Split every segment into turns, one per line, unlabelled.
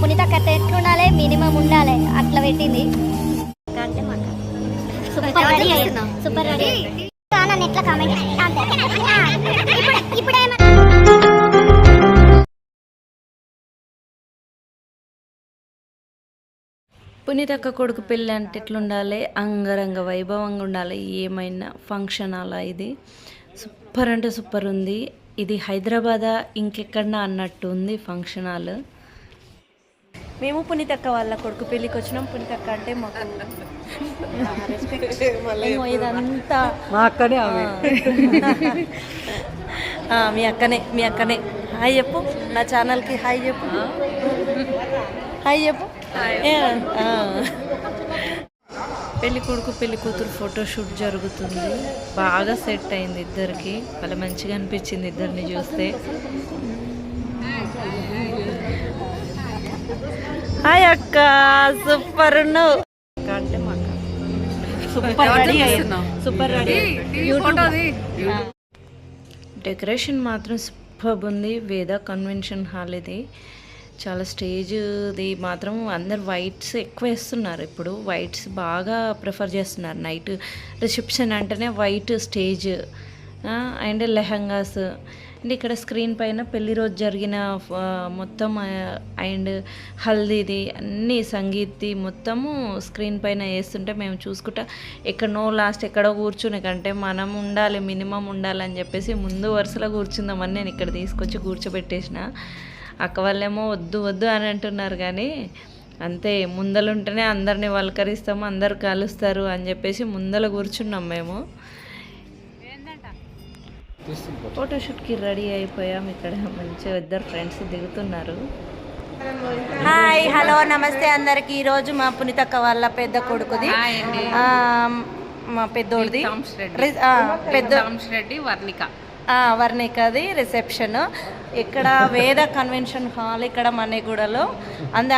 పునీత కథ ఎట్లుండాలి, మినిమం ఉండాలి అట్లా పెట్టింది. సూపర్ రెడీ నన్ను ఎట్లా కామెంట్ ఇప్పుడే
పునీతక్క కొడుకు పెళ్ళి అంటే ఎట్లుండాలి, అంగరంగ వైభవంగా ఉండాలి. ఏమైనా ఫంక్షన్ అలా ఇది సూపర్ అంటే సూపర్ ఉంది. ఇది హైదరాబాదా ఇంకెక్కడన్నా అన్నట్టు ఉంది ఫంక్షన్ హాల్. మేము పునీతక్క వాళ్ళ కొడుకు పెళ్ళికి వచ్చినాం. పునీతక్క అంటే మాకు రెస్పెక్ట్. ఇదంతా
మా అక్కనే
మీ అక్కనే హాయ్ చెప్పు, నా ఛానల్కి హాయ్ చెప్పు, హాయ్ చెప్పు. పెళ్లి కొడుకు పెళ్లి కూతురు ఫోటోషూట్ జరుగుతుంది. బాగా సెట్ అయింది ఇద్దరికి, చాలా మంచిగా అనిపించింది ఇద్దరిని చూస్తే. హాయ్ అక్క, సూపర్ ఉన్నావు. Super ready. డెకరేషన్ మాత్రం సూపర్ ఉంది. వేద కన్వెన్షన్ హాల్ ఇది. చాలా స్టేజ్ది మాత్రం అందరు వైట్స్ ఎక్కువ వేస్తున్నారు. ఇప్పుడు వైట్స్ బాగా ప్రిఫర్ చేస్తున్నారు. నైట్ రిసెప్షన్ అంటేనే white stage and lehengas. And ఇక్కడ స్క్రీన్ పైన పెళ్లి రోజు జరిగిన మొత్తం అండ్ హల్దీది అన్నీ సంగీత్ది మొత్తము స్క్రీన్ పైన వేస్తుంటే మేము చూసుకుంటా ఎక్కడనో లాస్ట్ ఎక్కడో కూర్చునే కంటే మనం ఉండాలి, మినిమం ఉండాలని చెప్పేసి ముందు వరుసలో కూర్చుందామని నేను ఇక్కడ తీసుకొచ్చి కూర్చోబెట్టేసిన. అక్క వాళ్ళేమో వద్దు వద్దు అని అంటున్నారు, కానీ అంతే ముందలుంటేనే అందరినీ వల్కరిస్తాము, అందరు కలుస్తారు అని చెప్పేసి ముందల కూర్చున్నాం మేము. ఫోటోషూట్కి రెడీ అయిపోయాం. ఇక్కడ మంచిగా ఇద్దరు ఫ్రెండ్స్ దిగుతున్నారు. హాయ్ హలో నమస్తే అందరికి. ఈరోజు మా పునీతక్క వాళ్ళ పెద్ద కొడుకుది, మా పెద్దోడిది వర్ణికది రిసెప్షన్. ఇక్కడ వేద కన్వెన్షన్ హాల్ ఇక్కడ మన్నెగూడలో.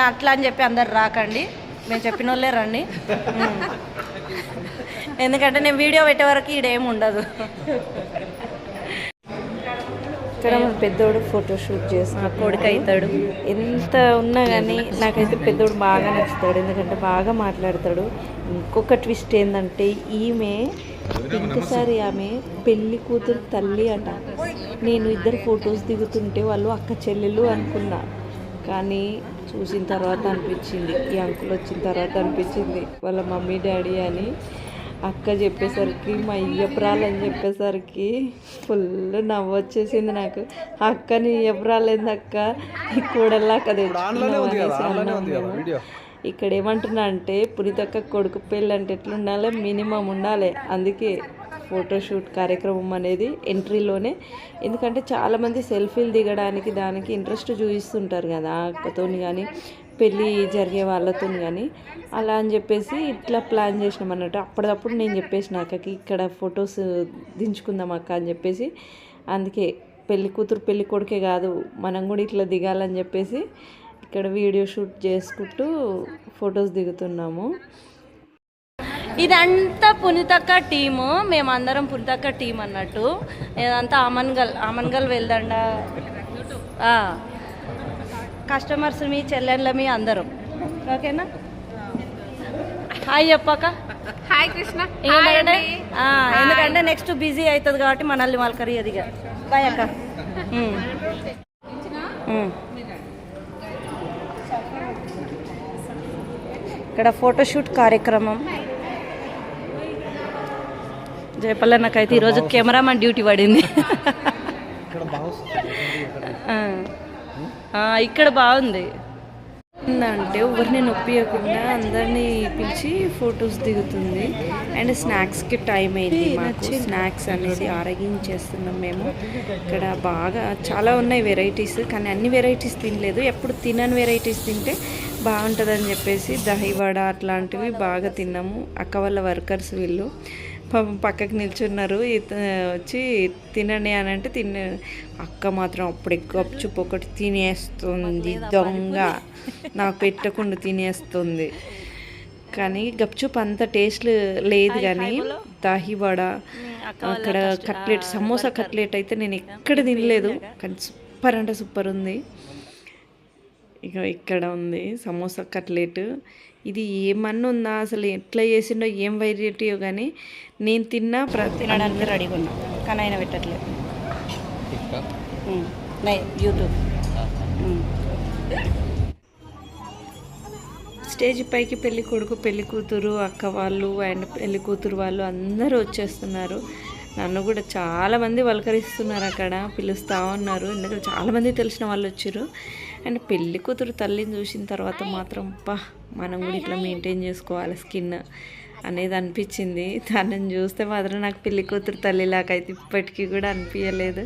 అట్లా అని చెప్పి అందరు రాకండి, మేము చెప్పిన వాళ్ళే రండి. ఎందుకంటే నేను వీడియో పెట్టే వరకు ఈడేమి ఉండదు. ఇక్కడ మన పెద్దోడు ఫోటోషూట్ చేసిన కొడుకు అవుతాడు. ఎంత ఉన్నా కానీ నాకైతే పెద్దోడు బాగా నచ్చుతాడు, ఎందుకంటే బాగా మాట్లాడతాడు. ఇంకొక ట్విస్ట్ ఏంటంటే ఈమె ఇంకోసారి ఆమె పెళ్లి కూతురు తల్లి అట. నేను ఇద్దరు ఫొటోస్ దిగుతుంటే వాళ్ళు అక్క చెల్లెలు అనుకున్నా, కానీ చూసిన తర్వాత అనిపించింది, ఈ అంకుల్ వచ్చిన తర్వాత అనిపించింది వాళ్ళ మమ్మీ డాడీ అని. అక్క చెప్పేసరికి మా ఇయ్యపురాలని చెప్పేసరికి ఫుల్ నవ్వు వచ్చేసింది నాకు. అక్కని ఇయ్యపురాలేంది అక్క, ఈ కూడల్లాక తెచ్చుకున్నాం. ఇక్కడ ఏమంటున్నా అంటే పునీతక్క కొడుకు పెళ్ళి అంటే ఎట్లుండాలి, మినిమం ఉండాలి. అందుకే ఫోటోషూట్ కార్యక్రమం అనేది ఎంట్రీలోనే. ఎందుకంటే చాలామంది సెల్ఫీలు దిగడానికి దానికి ఇంట్రెస్ట్ చూపిస్తుంటారు కదా అక్కతో కానీ పెళ్ళి జరిగే వాళ్ళతో కానీ. అలా అని చెప్పేసి ఇట్లా ప్లాన్ చేసినాం అన్నట్టు. అప్పటికప్పుడు నేను చెప్పేసిన అక్కకి ఇక్కడ ఫొటోస్ దించుకుందాం అక్క అని చెప్పేసి. అందుకే పెళ్లి కూతురు పెళ్లి కొడుకే కాదు, మనం కూడా ఇట్లా దిగాలని చెప్పేసి ఇక్కడ వీడియో షూట్ చేసుకుంటూ ఫొటోస్ దిగుతున్నాము. ఇదంతా పునీతక్క టీము, మేమందరం పునీతక్క టీం అన్నట్టు. ఇదంతా ఆమన్గల్ వెళ్దండ కస్టమర్స్ మీ చెల్లెళ్ళ మీ అందరం. ఓకేనా, హాయ్ చెప్పాక.
హాయ్ కృష్ణ.
ఎందుకంటే నెక్స్ట్ బిజీ అవుతుంది కాబట్టి మనల్ని వాళ్ళకరి అదిగా. బాయ్ అక్క. ఇక్కడ ఫోటోషూట్ కార్యక్రమం. జయపల్ల నాకైతే ఈరోజు కెమెరామెన్ డ్యూటీ పడింది. ఇక్కడ బాగుంది అంటే ఎవరిని నొప్పియకుండా అందరినీ పిలిచి ఫొటోస్ దిగుతుంది. అండ్ స్నాక్స్కి టైం అయింది, మాకు స్నాక్స్ అనేది ఆరగించేస్తున్నాం మేము. ఇక్కడ బాగా చాలా ఉన్నాయి వెరైటీస్, కానీ అన్ని వెరైటీస్ తినలేదు. ఎప్పుడు తినని వెరైటీస్ తింటే బాగుంటుందని చెప్పేసి దహివడ అట్లాంటివి బాగా తిన్నాము. అక్క వాళ్ళ వర్కర్స్ వీళ్ళు పక్కకు నిల్చున్నారు. వచ్చి తినండి అని అంటే అక్క మాత్రం అప్పుడు గప్చుప్ ఒకటి తినేస్తుంది, దొంగ నాకు పెట్టకుండా తినేస్తుంది. కానీ గప్చుప్ అంత టేస్ట్ లేదు, కానీ దహివడ అక్కడ కట్లెట్, సమోసా కట్లెట్ అయితే నేను ఎక్కడ తినలేదు, కానీ సూపర్ అంటే సూపర్ ఉంది. ఇక ఇక్కడ ఉంది సమోసా కట్లెట్. ఇది ఏమన్నా ఉందా అసలు, ఎట్లా చేసిండో ఏం వెరైటీయో కానీ నేను తిన్నా
తినడానికి రెడీగా ఉన్నా కానీ ఆయన పెట్టట్లేదు. యూట్యూబ్
స్టేజ్ పైకి పెళ్లి కొడుకు పెళ్లి కూతురు అక్క వాళ్ళు అండ్ పెళ్లి కూతురు వాళ్ళు అందరూ వచ్చేస్తున్నారు. నన్ను కూడా చాలామంది పలకరిస్తున్నారు, అక్కడ పిలుస్తూ ఉన్నారు. ఎందుకంటే చాలామంది తెలిసిన వాళ్ళు వచ్చారు. అండ్ పెళ్లి కూతురు తల్లిని చూసిన తర్వాత మాత్రం మనం కూడా ఇట్లా మెయింటైన్ చేసుకోవాలి స్కిన్ అనేది అనిపించింది. తనని చూస్తే మాత్రం నాకు పెళ్లి కూతురు తల్లిలాకైతే ఇప్పటికీ కూడా అనిపించలేదు.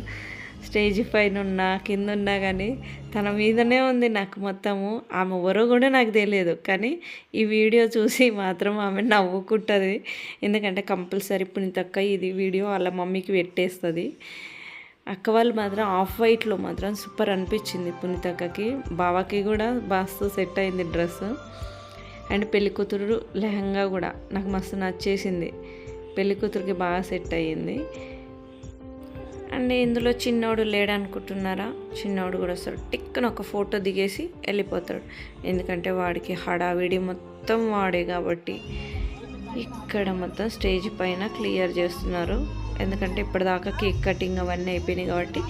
స్టేజ్ పైన ఉన్నా కింద ఉన్నా కానీ తన మీదనే ఉంది నాకు మొత్తము. ఆమె ఎవరో కూడా నాకు తెలియదు, కానీ ఈ వీడియో చూసి మాత్రం ఆమె నవ్వుకుంటుంది. ఎందుకంటే కంపల్సరీ పునీతక్క ఇది వీడియో వాళ్ళ మమ్మీకి పెట్టేస్తుంది. అక్క వాళ్ళు మాత్రం ఆఫ్ వైట్లో మాత్రం సూపర్ అనిపించింది పునీతక్కకి. బావకి కూడా బాగా సెట్ అయింది డ్రెస్. అండ్ పెళ్లి కూతురు లెహంగా కూడా నాకు మస్తు నచ్చేసింది. పెళ్లి కూతురికి బాగా సెట్ అయ్యింది. అండ్ ఇందులో చిన్నోడు లేడనుకుంటున్నారా, చిన్నోడు కూడా వస్తాడు. టిక్కున ఒక ఫోటో దిగేసి వెళ్ళిపోతాడు. ఎందుకంటే వాడికి హడావిడి మొత్తం వాడే కాబట్టి. ఇక్కడ మొత్తం స్టేజ్ పైన క్లియర్ చేస్తున్నారు. ఎందుకంటే ఇప్పటిదాకా కేక్ కటింగ్ అవన్నీ అయిపోయినాయి కాబట్టి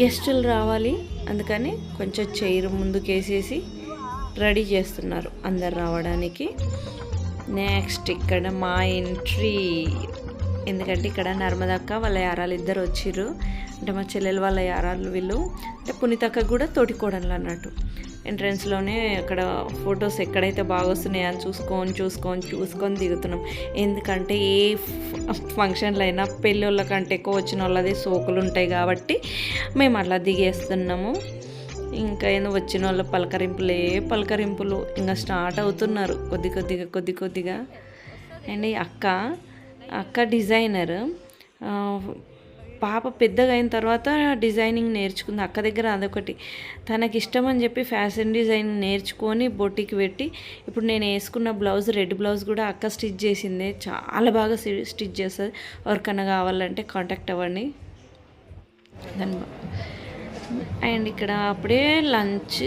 గెస్టులు రావాలి. అందుకని కొంచెం చైర్ ముందుకేసేసి రెడీ చేస్తున్నారు అందరు రావడానికి. నెక్స్ట్ ఇక్కడ మా ఎంట్రీ. ఎందుకంటే ఇక్కడ నర్మదక్క వాళ్ళ యారాలు ఇద్దరు వచ్చిర్రు. అంటే మా చెల్లెలు వాళ్ళ యారాలు వీళ్ళు. అంటే పునీతక్క కూడా తోటికోడన్లు అన్నట్టు. ఎంట్రన్స్లోనే అక్కడ ఫొటోస్ ఎక్కడైతే బాగా వస్తున్నాయో అని చూసుకొని దిగుతున్నాం. ఎందుకంటే ఏ ఫంక్షన్లు అయినా పెళ్ళిళ్ళ కంటే ఎక్కువ వచ్చిన వాళ్ళది సోకులు ఉంటాయి కాబట్టి మేము అలా దిగేస్తున్నాము. ఇంకా ఏదో వచ్చిన వాళ్ళ పలకరింపులు ఇంకా స్టార్ట్ అవుతున్నారు కొద్ది కొద్దిగా. అండ్ అక్క డిజైనర్. పాప పెద్దగా అయిన తర్వాత డిజైనింగ్ నేర్చుకుంది. అక్క దగ్గర అదొకటి తనకి ఇష్టం అని చెప్పి ఫ్యాషన్ డిజైనింగ్ నేర్చుకొని బొట్టికి పెట్టి ఇప్పుడు నేను వేసుకున్న బ్లౌజ్ రెడ్ బ్లౌజ్ కూడా అక్క స్టిచ్ చేసిందే. చాలా బాగా స్టిచ్ చేస్తుంది. ఎవరికన్నా కావాలంటే కాంటాక్ట్ అవ్వండి. అండ్ ఇక్కడ అప్పుడే లంచ్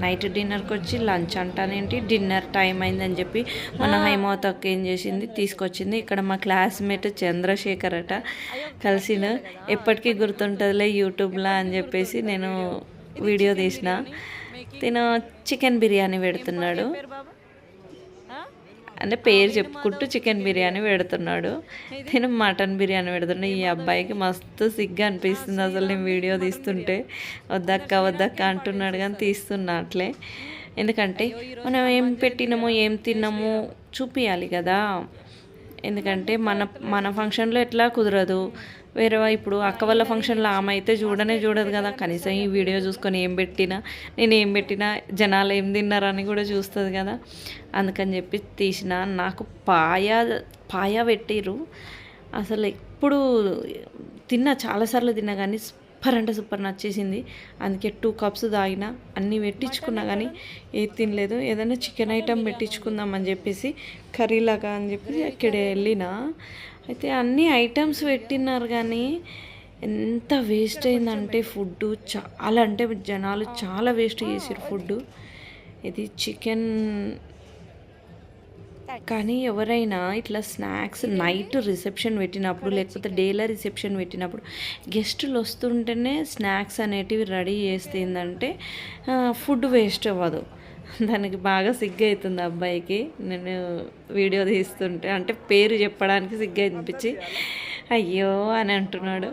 నైట్ డిన్నర్కి వచ్చి లంచ్ అంటానేంటి డిన్నర్ టైం అయిందని చెప్పి మన హైమవతక్క ఏం చేసింది తీసుకొచ్చింది. ఇక్కడ మా క్లాస్మేట్ చంద్రశేఖర్ అట కలిసిన, ఎప్పటికీ గుర్తుంటుందిలే యూట్యూబ్లో అని చెప్పేసి నేను వీడియో తీసిన. తిను చికెన్ బిర్యానీ పెడుతున్నాడు. అంటే పేరు చెప్పుకుంటూ చికెన్ బిర్యానీ పెడుతున్నాడు. నేను మటన్ బిర్యానీ పెడుతున్నా. ఈ అబ్బాయికి మస్తు సిగ్గా అనిపిస్తుంది అసలు నేను వీడియో తీస్తుంటే. వద్దక్క అంటున్నాడు కానీ తీస్తున్నా అట్లే. ఎందుకంటే మనం ఏం పెట్టినామో ఏం తిన్నామో చూపించాలి కదా. ఎందుకంటే మన ఫంక్షన్లో ఎట్లా కుదరదు. వేరే ఇప్పుడు అక్క వాళ్ళ ఫంక్షన్లో ఆమె అయితే చూడదు కదా. కనీసం ఈ వీడియో చూసుకొని నేను ఏం పెట్టినా జనాలు ఏం తిన్నారని కూడా చూస్తుంది కదా. అందుకని చెప్పి తీసిన. నాకు పాయా పెట్టిరు. అసలు ఎప్పుడు చాలాసార్లు తిన్నా కానీ సూపర్ అంటే సూపర్ నచ్చేసింది. అందుకే 2 కప్స్ తాగిన. అన్నీ పెట్టించుకున్నా కానీ ఏది తినలేదు. ఏదైనా చికెన్ ఐటెం పెట్టించుకుందామని చెప్పేసి కర్రీలాగా అని చెప్పి అక్కడ వెళ్ళిన. అయితే అన్ని ఐటమ్స్ పెట్టినారు కానీ ఎంత వేస్ట్ అయిందంటే ఫుడ్ చాలా, అంటే జనాలు చాలా వేస్ట్ చేసారు ఫుడ్. ఇది చికెన్. కానీ ఎవరైనా ఇట్లా స్నాక్స్ నైట్ రిసెప్షన్ పెట్టినప్పుడు లేకపోతే డేలో రిసెప్షన్ పెట్టినప్పుడు గెస్టులు వస్తుంటేనే స్నాక్స్ అనేటివి రెడీ చేస్తుందంటే ఫుడ్ వేస్ట్ అవ్వదు. దానికి బాగా సిగ్గు అవుతుంది అబ్బాయికి. నేను వీడియో తీస్తుంటే అంటే పేరు చెప్పడానికి సిగ్గు అనిపించి అయ్యో అని అంటున్నాడు.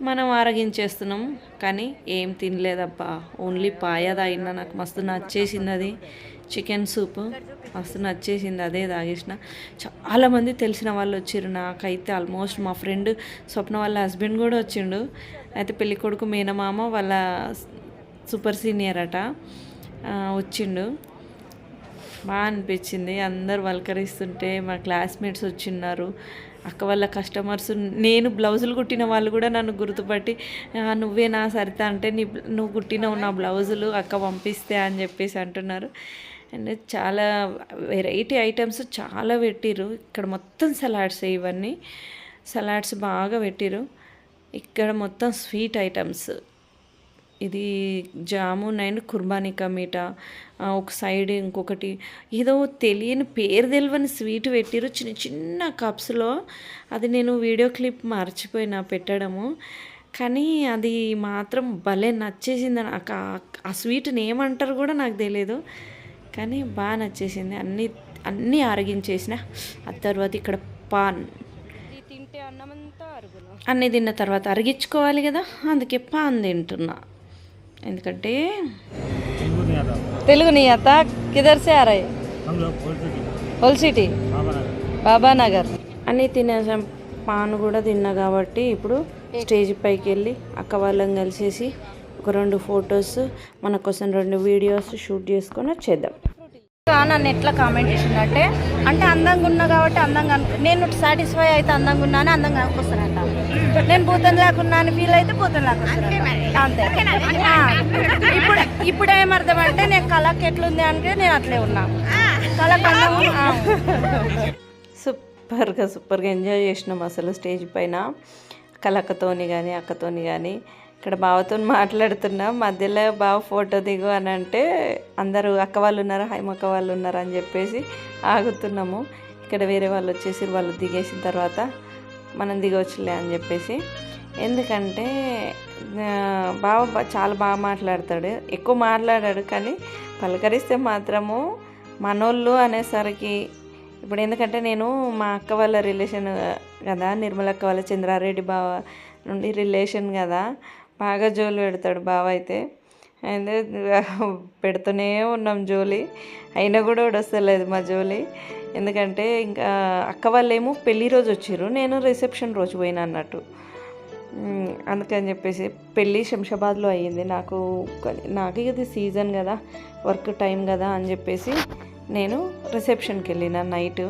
మనం ఆరగించేస్తున్నాం కానీ ఏం తినలేదబ్బా. ఓన్లీ పాయ తాగినా. నాకు మస్తు నచ్చేసింది అది. చికెన్ సూప్ మస్తు నచ్చేసింది, అదే తాగేసిన. చాలామంది తెలిసిన వాళ్ళు వచ్చారు. నాకైతే ఆల్మోస్ట్ మా ఫ్రెండ్ స్వప్న వాళ్ళ హస్బెండ్ కూడా వచ్చిండు. అయితే పెళ్ళికొడుకు మేనమామ వాళ్ళ సూపర్ సీనియర్ అట వచ్చిండు. బాగా అనిపించింది. అందరు వల్కరిస్తుంటే మా క్లాస్మేట్స్ వచ్చిన్నారు. అక్క వాళ్ళ కస్టమర్స్, నేను బ్లౌజులు కుట్టిన వాళ్ళు కూడా నన్ను గుర్తుపట్టి నువ్వేనా సరిత అంటే నువ్వు కుట్టినవు నా బ్లౌజులు అక్క పంపిస్తే అని చెప్పేసి అంటున్నారు. అండ్ చాలా వెరైటీ ఐటమ్స్ చాలా పెట్టిరు. ఇక్కడ మొత్తం సలాడ్స్, ఇవన్నీ సలాడ్స్ బాగా పెట్టిరు. ఇక్కడ మొత్తం స్వీట్ ఐటమ్స్ ఇది జామున్ అండ్ కుర్బానీ కా మీఠా, ఒక సైడ్ ఇంకొకటి ఏదో తెలియని పేరు తెలియని స్వీట్ పెట్టిరు చిన్న చిన్న కప్స్లో. అది నేను వీడియో క్లిప్ మర్చిపోయినా పెట్టడము, కానీ అది మాత్రం భలే నచ్చేసింది నాకు. ఆ స్వీట్ని ఏమంటారు కూడా నాకు తెలియదు, కానీ బాగా నచ్చేసింది. అన్నీ అరిగించేసిన. ఆ తర్వాత ఇక్కడ పాన్
తింటే అన్నమంతా అరుగును.
అన్నీ తిన్న తర్వాత అరిగించుకోవాలి కదా, అందుకే పాన్ తింటున్నా. ఎందుకంటే
తెలుగు నీ అత్త కిదర్ సే ఆ రహే? హోల్ సిటీ బాబా నగర్.
అన్నీ తినేసాం, పాన్ కూడా తిన్నా కాబట్టి ఇప్పుడు స్టేజ్ పైకి వెళ్ళి అక్క వాళ్ళని కలిసేసి ఒక 2 ఫొటోస్ మన కోసం 2 వీడియోస్ షూట్ చేసుకొని వచ్చేద్దాం.
నన్ను ఎట్లా కామెంట్ చేసిందంటే, అంటే అందంగా ఉన్నా కాబట్టి అందంగా నేను సాటిస్ఫై అయితే అందంగా ఉన్నా అని అందంగా వస్తానంట, నేను భూతం లేకున్నా అని ఫీల్ అయితే భూతం లేకొస్తానంట అంతే. ఇప్పుడు ఏమర్థం అంటే నేను కళకి ఎట్లుంది అంటే నేను అట్లే ఉన్నా, కళకు
సూపర్గా ఎంజాయ్ చేసినాం అసలు స్టేజ్ పైన. కలక్కతోని కానీ అక్కతోని కానీ. ఇక్కడ బావతో మాట్లాడుతున్నా, మధ్యలో బావ ఫోటో దిగు అని అంటే అందరూ అక్క వాళ్ళు ఉన్నారు, హైమక్క వాళ్ళు ఉన్నారు అని చెప్పేసి ఆగుతున్నాము. ఇక్కడ వేరే వాళ్ళు వచ్చేసి వాళ్ళు దిగేసిన తర్వాత మనం దిగవచ్చులే అని చెప్పేసి. ఎందుకంటే బావ చాలా బాగా మాట్లాడతాడు, ఎక్కువ మాట్లాడాడు, కానీ పలకరిస్తే మాత్రము మనోళ్ళు అనేసరికి. ఇప్పుడు ఎందుకంటే నేను మా అక్క వాళ్ళ రిలేషన్ కదా, నిర్మలక్క వాళ్ళ చంద్రారెడ్డి బావ నుండి రిలేషన్ కదా, బాగా జోలు పెడతాడు బావ అయితే. అయితే పెడుతూనే ఉన్నాం జోలి, అయినా కూడా వస్తలేదు మా జోలి. ఎందుకంటే ఇంకా అక్క వాళ్ళేమో పెళ్ళి రోజు వచ్చిర్రు, నేను రిసెప్షన్ రోజు పోయినా అన్నట్టు. అందుకని చెప్పేసి పెళ్ళి శంషాబాద్లో అయ్యింది. నాకు ఇది సీజన్ కదా, వర్క్ టైం కదా అని చెప్పేసి నేను రిసెప్షన్కి వెళ్ళిన నైట్.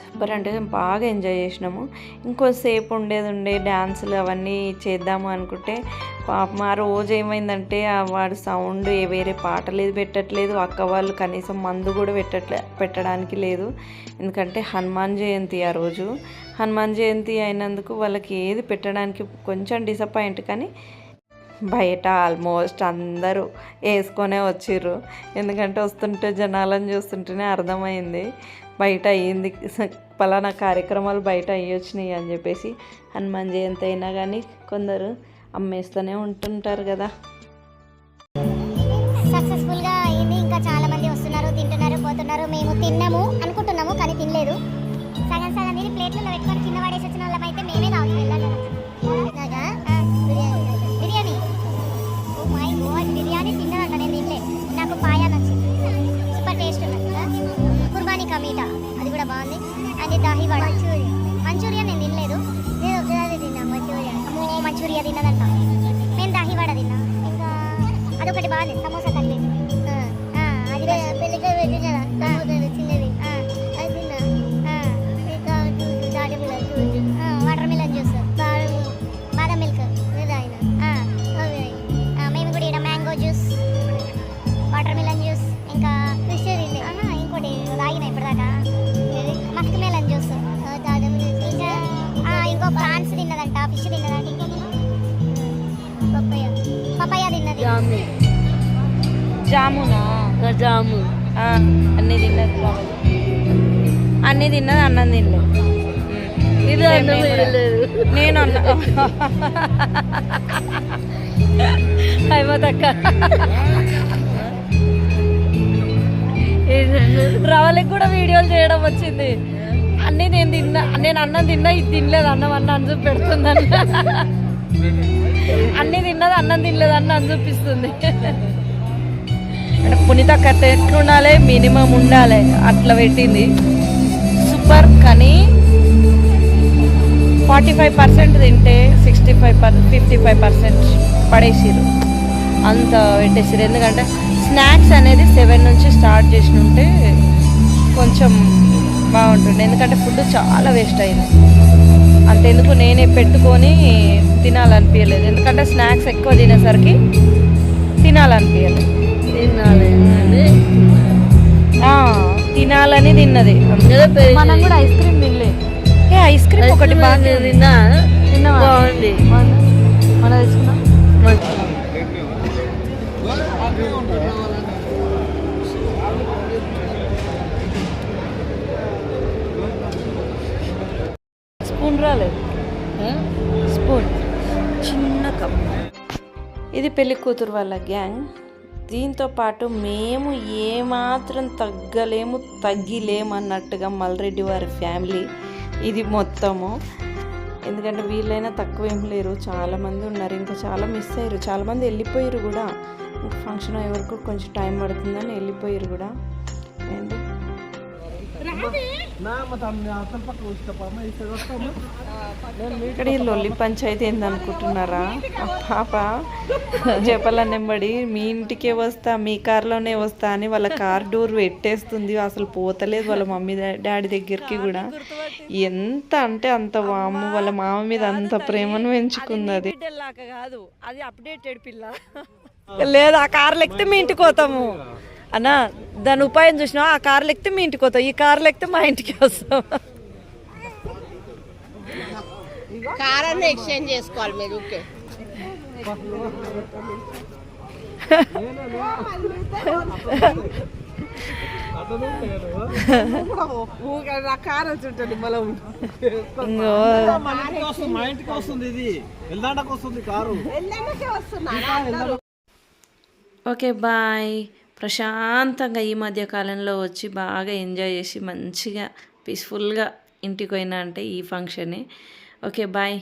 సూపర్ అంటే బాగా ఎంజాయ్ చేసినాము. ఇంకోసేపు ఉండే డ్యాన్సులు అవన్నీ చేద్దాము అనుకుంటే పాపం ఆ రోజు ఏమైందంటే వాడు సౌండ్ వేరే పాటలు ఏది పెట్టట్లేదు, అక్క వాళ్ళు కనీసం మందు కూడా పెట్టడానికి లేదు. ఎందుకంటే హనుమాన్ జయంతి ఆ రోజు, హనుమాన్ జయంతి అయినందుకు వాళ్ళకి ఏది పెట్టడానికి కొంచెం డిసప్పాయింట్. కానీ బయట ఆల్మోస్ట్ అందరూ వేసుకొనే వచ్చిర్రు, ఎందుకంటే వస్తుంటే జనాలను చూస్తుంటేనే అర్థమైంది బయట అయ్యింది, పలానా కార్యక్రమాలు బయట అయ్యొచ్చినాయి అని చెప్పేసి. హనుమాన్ జయంతి అయినా కానీ కొందరు అమ్మేస్తూనే ఉంటుంటారు కదా.
సక్సెస్ఫుల్గా అయింది. ఇంకా చాలా మంది వస్తున్నారు, తింటున్నారు, పోతున్నారు. మేము తిన్నాము అనుకుంటున్నాము కానీ తినలేదు. సగం తిని ప్లేట్లో పెట్టుకొని కింద పడేసి వచ్చిన వాళ్ళం అయితే మేమే కావాలి వెళ్ళాలి. Biryani, oh my god, biryani తిన్నానంట, నేను తినలే. నాకు పాయా నచ్చింది, సూపర్ టేస్ట్ ఉన్నది. కుర్బానీ కా మీఠా అది కూడా బాగుంది. అండ్ దాహి వడ, మంచూరియా నేను తినలేదు. మంచూరియా తిన్నదంట. నేను దాహి వడ తిన్నా. ఇంకా అదొకటి బాగుంది, samosa cutlet. Water melon juice, బాదం మిల్క్ మేము కూడా ఇక్కడ mango juice, water melon juice, ఇంకా ఇంకోటి తాగిన ఇప్పటిదాకా మస్క్ మిలన్ జ్యూస్, ఇంకా ఇంకో ప్రాన్స్ తిన్నదంట, ఫిష్ తిన్నదంట, ఇంకో పపాయ తిన్నది.
జామునా
జాము అన్నీ తిన్నది, అన్నీ తిన్నది, అన్నం తినలేదు. నేను
అయిపోతక్క రవలికి కూడా వీడియోలు చేయడం వచ్చింది. అన్నీ నేను అన్నం తిన్నా, ఇది తినలేదు, అన్నం అని చూపి పెడుతుందని. అన్నీ తిన్నది, అన్నం తినలేదు అని చూపిస్తుంది. అంటే పునీత కథ ఎట్లుండాలి, మినిమం ఉండాలి అట్లా పెట్టింది. సూపర్. కానీ 45% తింటే 55% పడేసిరు, అంత పెట్టేసారు. ఎందుకంటే స్నాక్స్ అనేది 7 నుంచి స్టార్ట్ చేసి ఉంటే కొంచెం బాగుంటుండే, ఎందుకంటే ఫుడ్ చాలా వేస్ట్ అయింది. అంతెందుకు నేనే పెట్టుకొని తినాలనిపించలేదు, ఎందుకంటే స్నాక్స్ ఎక్కువ తినేసరికి తినాలనిపించలేదు. తినాలని తిన్నది. మనం కూడా ఐస్ క్రీమ్ తినలే. ఐస్ క్రీమ్ ఒకటి బాగా
బాగుంది.
మన తెచ్చుకున్నా స్పూన్ రాలేదు, స్పూన్ చిన్న కప్. ఇది పెళ్లి కూతురు వాళ్ళ గ్యాంగ్. దీంతో పాటు మేము ఏమాత్రం తగ్గిలేము అన్నట్టుగా మల్రెడ్డి వారి ఫ్యామిలీ ఇది మొత్తము. ఎందుకంటే వీళ్ళైనా తక్కువ ఏం లేరు, చాలామంది ఉన్నారు. ఇంకా చాలా మిస్ అయ్యారు, చాలామంది వెళ్ళిపోయారు కూడా. ఇంకా ఫంక్షన్ అయ్యే వరకు కొంచెం టైం పడుతుందని వెళ్ళిపోయారు కూడా. అండ్ ఇక్కడ ఈ లొల్లి పంచాయతీ ఏందనుకుంటున్నారా? పాప చెప్పల నెంబడి మీ ఇంటికే వస్తా, మీ కార్లోనే వస్తా అని వాళ్ళ కార్ డోర్ పెట్టేస్తుంది. అసలు పోతలేదు వాళ్ళ మమ్మీ డాడీ దగ్గరికి కూడా. ఎంత అంటే అంత వాము, వాళ్ళ మామ మీద అంత ప్రేమను పెంచుకుంది. అది కాదు, అది అప్డేటెడ్ పిల్ల. లేదు, ఆ కార్లు ఎక్కితే మీ ఇంటికి పోతాము అన్నా. దాని ఉపాయం చూసినా, ఆ కార్లు ఎక్కితే మీ ఇంటికి పోతాం, ఈ కార్లు ఎక్కితే మా ఇంటికి వస్తాం.
కారాన్ని ఎక్స్చేంజ్ చేసుకోవాలి మీరు. ఓకే, కారు వచ్చుంటుంది మళ్ళీ.
మా ఇంటికి వస్తుంది, ఇది ఎల్దాండకు వస్తుంది కారు.
Okay bye. ప్రశాంతంగా ఈ మధ్య కాలంలో వచ్చి బాగా ఎంజాయ్ చేసి మంచిగా పీస్ఫుల్గా ఇంటికి పోయినా అంటే ఈ ఫంక్షనే. Okay bye.